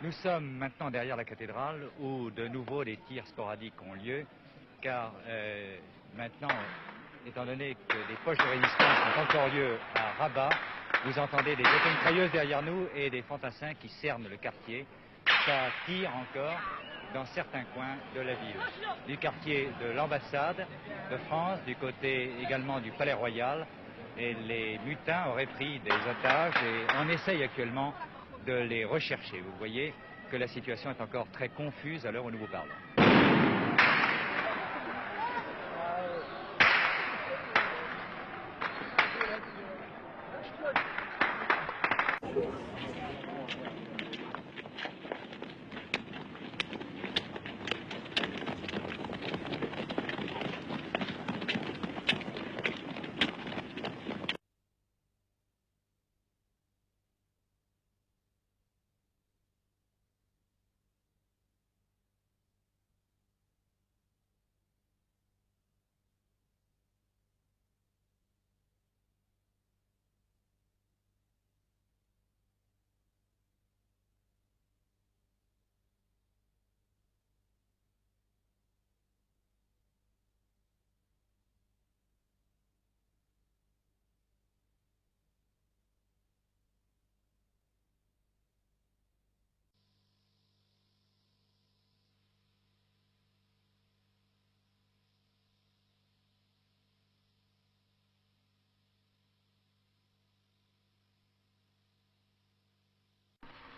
Nous sommes maintenant derrière la cathédrale où de nouveau des tirs sporadiques ont lieu, car maintenant, étant donné que des poches de résistance ont encore lieu à Rabat, vous entendez des auto-mitrailleuses derrière nous et des fantassins qui cernent le quartier. Ça tire encore dans certains coins de la ville, du quartier de l'ambassade de France, du côté également du Palais Royal, et les mutins auraient pris des otages et on essaye actuellement de les rechercher. Vous voyez que la situation est encore très confuse à l'heure où nous vous parlons.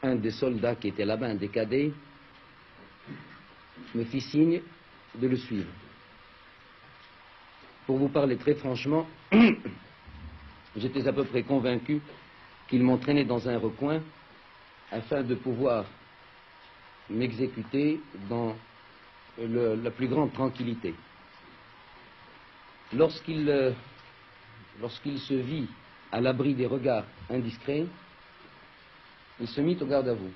Un des soldats qui était là-bas, un des cadets, me fit signe de le suivre. Pour vous parler très franchement, j'étais à peu près convaincu qu'il m'entraînait dans un recoin afin de pouvoir m'exécuter dans la plus grande tranquillité. Lorsqu'il se vit à l'abri des regards indiscrets, il se mit au garde à vous.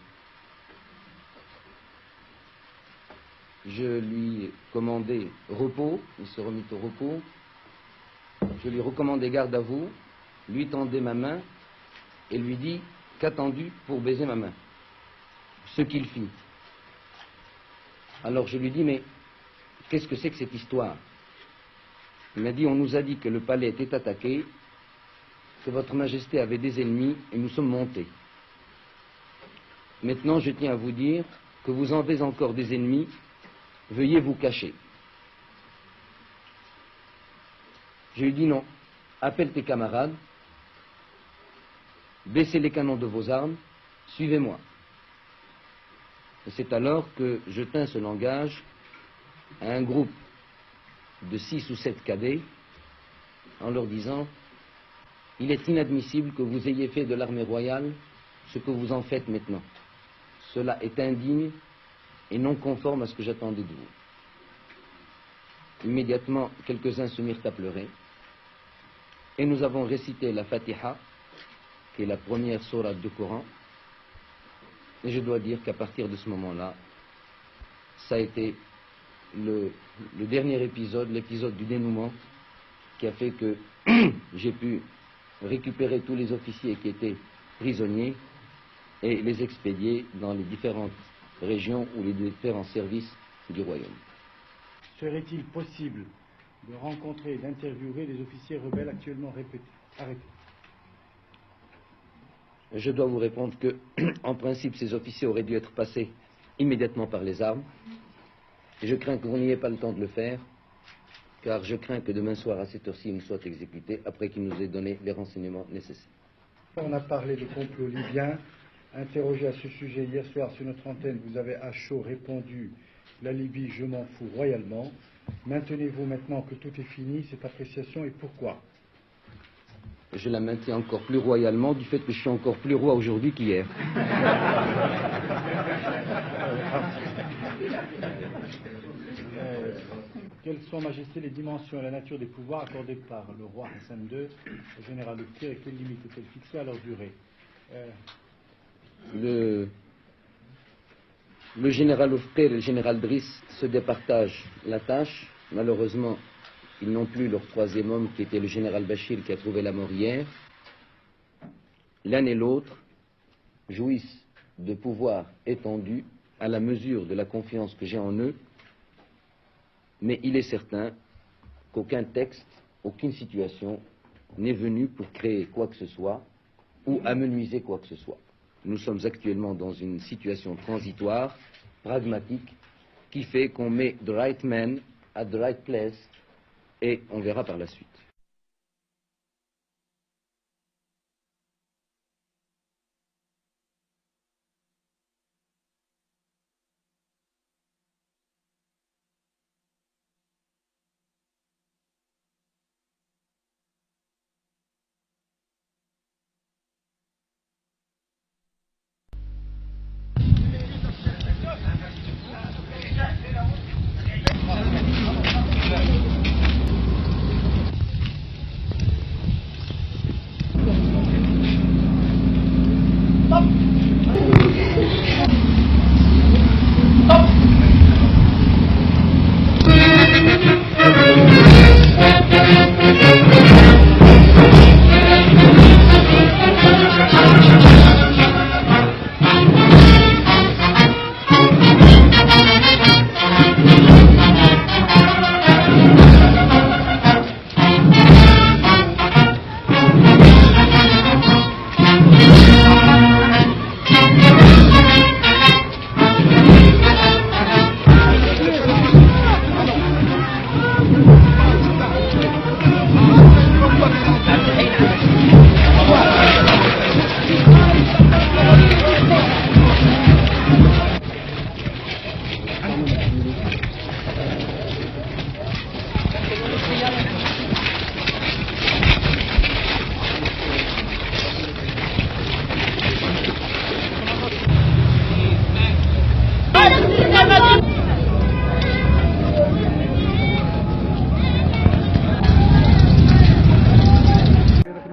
Je lui commandai repos, il se remit au repos. Je lui recommandai garde à vous, lui tendai ma main et lui dis qu'attendu pour baiser ma main. Ce qu'il fit. Alors je lui dis, mais qu'est-ce que c'est que cette histoire? Il m'a dit, on nous a dit que le palais était attaqué, que votre majesté avait des ennemis et nous sommes montés. Maintenant, je tiens à vous dire que vous en avez encore des ennemis, veuillez vous cacher. Je lui dis non, appelle tes camarades, baissez les canons de vos armes, suivez-moi. Et c'est alors que je tins ce langage à un groupe de 6 ou 7 cadets en leur disant, il est inadmissible que vous ayez fait de l'armée royale ce que vous en faites maintenant. Cela est indigne et non conforme à ce que j'attendais de vous. Immédiatement, quelques-uns se mirent à pleurer et nous avons récité la Fatiha, qui est la première sourate du Coran, et je dois dire qu'à partir de ce moment-là, ça a été le dernier épisode, l'épisode du dénouement, qui a fait que j'ai pu récupérer tous les officiers qui étaient prisonniers et les expédier dans les différentes régions ou les différents services du royaume. Serait-il possible de rencontrer et d'interviewer les officiers rebelles actuellement arrêtés? Je dois vous répondre que, en principe, ces officiers auraient dû être passés immédiatement par les armes. Et je crains que vous n'ayez pas le temps de le faire, car je crains que demain soir, à cette heure-ci, ils nous soient exécutés après qu'ils nous aient donné les renseignements nécessaires. On a parlé de complot libyen. Interrogé à ce sujet hier soir sur notre antenne, vous avez à chaud répondu « La Libye, je m'en fous royalement ». Maintenez-vous maintenant que tout est fini, cette appréciation, et pourquoi? Je la maintiens encore plus royalement du fait que je suis encore plus roi aujourd'hui qu'hier. Quelles sont, Majesté, les dimensions et la nature des pouvoirs accordés par le roi Hassan II au général Haftar et quelles limites ont-elles fixées à leur durée? Le général Haftar et le général Driss se départagent la tâche. Malheureusement, ils n'ont plus leur troisième homme qui était le général Bachir qui a trouvé la mort hier. L'un et l'autre jouissent de pouvoir étendu à la mesure de la confiance que j'ai en eux, mais il est certain qu'aucun texte, aucune situation n'est venue pour créer quoi que ce soit ou amenuiser quoi que ce soit. Nous sommes actuellement dans une situation transitoire, pragmatique, qui fait qu'on met the right man at the right place et on verra par la suite.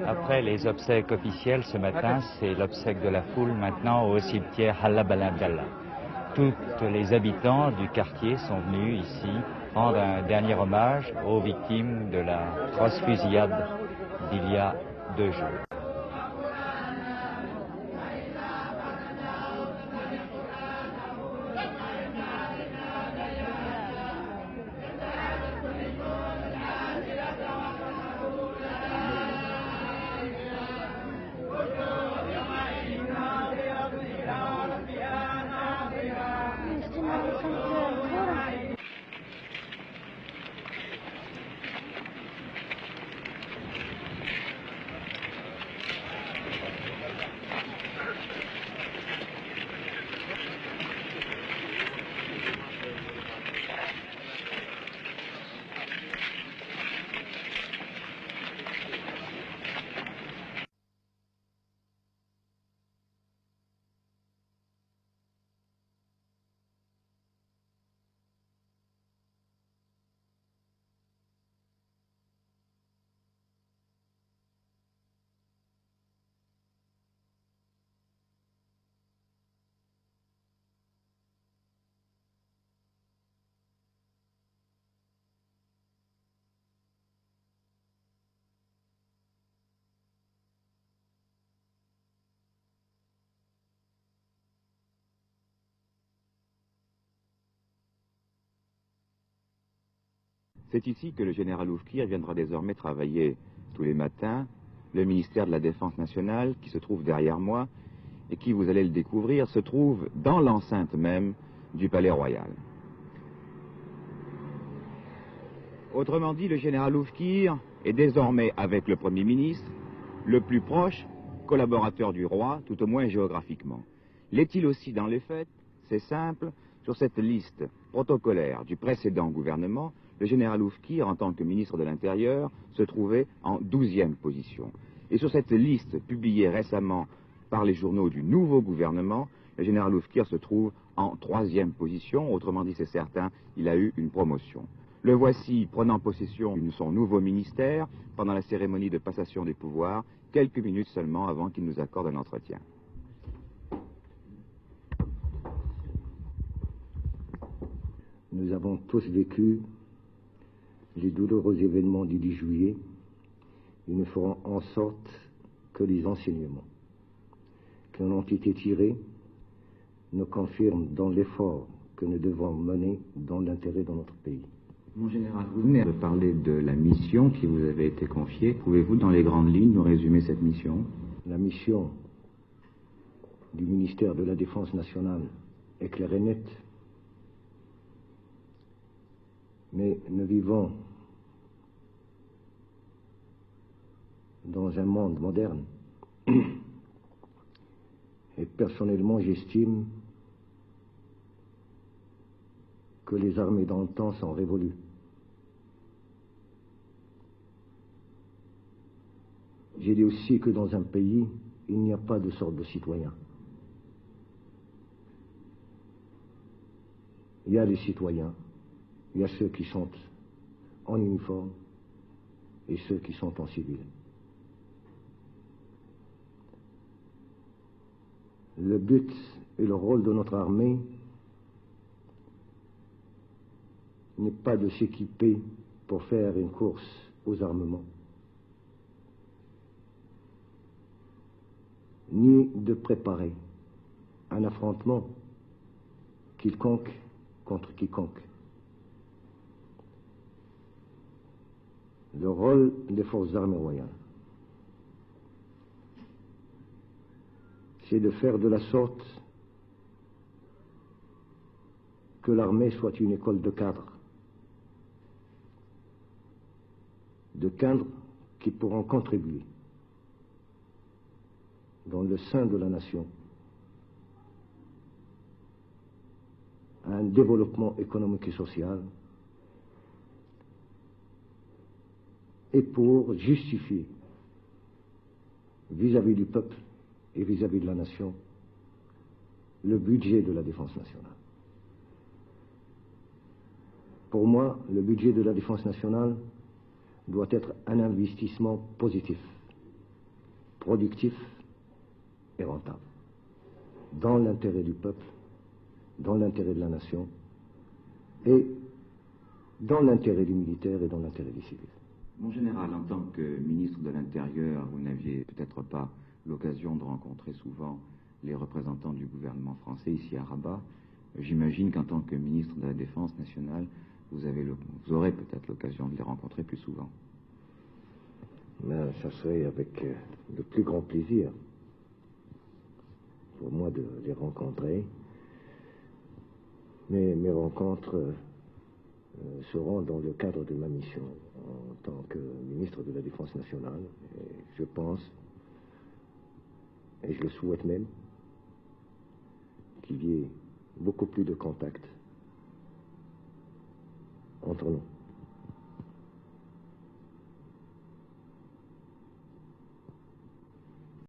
Après les obsèques officielles ce matin, c'est l'obsèque de la foule maintenant au cimetière Halla Ben Abdallah. Tous les habitants du quartier sont venus ici rendre un dernier hommage aux victimes de la atroce fusillade d'il y a 2 jours. C'est ici que le général Oufkir viendra désormais travailler tous les matins. Le ministère de la Défense nationale, qui se trouve derrière moi, et qui, vous allez le découvrir, se trouve dans l'enceinte même du Palais Royal. Autrement dit, le général Oufkir est désormais, avec le Premier ministre, le plus proche collaborateur du roi, tout au moins géographiquement. L'est-il aussi dans les faits? C'est simple, sur cette liste protocolaire du précédent gouvernement, le général Oufkir, en tant que ministre de l'Intérieur, se trouvait en 12e position. Et sur cette liste publiée récemment par les journaux du nouveau gouvernement, le général Oufkir se trouve en 3e position, autrement dit c'est certain, il a eu une promotion. Le voici prenant possession de son nouveau ministère pendant la cérémonie de passation des pouvoirs, quelques minutes seulement avant qu'il nous accorde un entretien. Nous avons tous vécu les douloureux événements du 10 juillet et nous ferons en sorte que les enseignements qui en ont été tirés nous confirme dans l'effort que nous devons mener dans l'intérêt de notre pays. Mon général, vous venez de parler de la mission qui vous avait été confiée. Pouvez-vous, dans les grandes lignes, nous résumer cette mission? La mission du ministère de la Défense nationale est claire et nette, mais nous vivons dans un monde moderne et personnellement j'estime que les armées d'antan sont révolues. J'ai dit aussi que dans un pays, il n'y a pas de sorte de citoyen. Il y a les citoyens, il y a ceux qui sont en uniforme et ceux qui sont en civil. Le but et le rôle de notre armée n'est pas de s'équiper pour faire une course aux armements, ni de préparer un affrontement quiconque contre quiconque. Le rôle des forces armées royales, c'est de faire de la sorte que l'armée soit une école de cadres qui pourront contribuer dans le sein de la nation à un développement économique et social et pour justifier vis-à-vis du peuple et vis-à-vis de la nation le budget de la défense nationale. Pour moi, le budget de la défense nationale doit être un investissement positif, productif et rentable, dans l'intérêt du peuple, dans l'intérêt de la nation, et dans l'intérêt du militaire et dans l'intérêt des civils. Mon général, en tant que ministre de l'Intérieur, vous n'aviez peut-être pas l'occasion de rencontrer souvent les représentants du gouvernement français ici à Rabat. J'imagine qu'en tant que ministre de la Défense nationale, vous aurez peut-être l'occasion de les rencontrer plus souvent. Mais ça serait avec le plus grand plaisir pour moi de les rencontrer. Mais mes rencontres seront dans le cadre de ma mission en tant que ministre de la Défense nationale. Et je pense, et je le souhaite même, qu'il y ait beaucoup plus de contacts entre nous.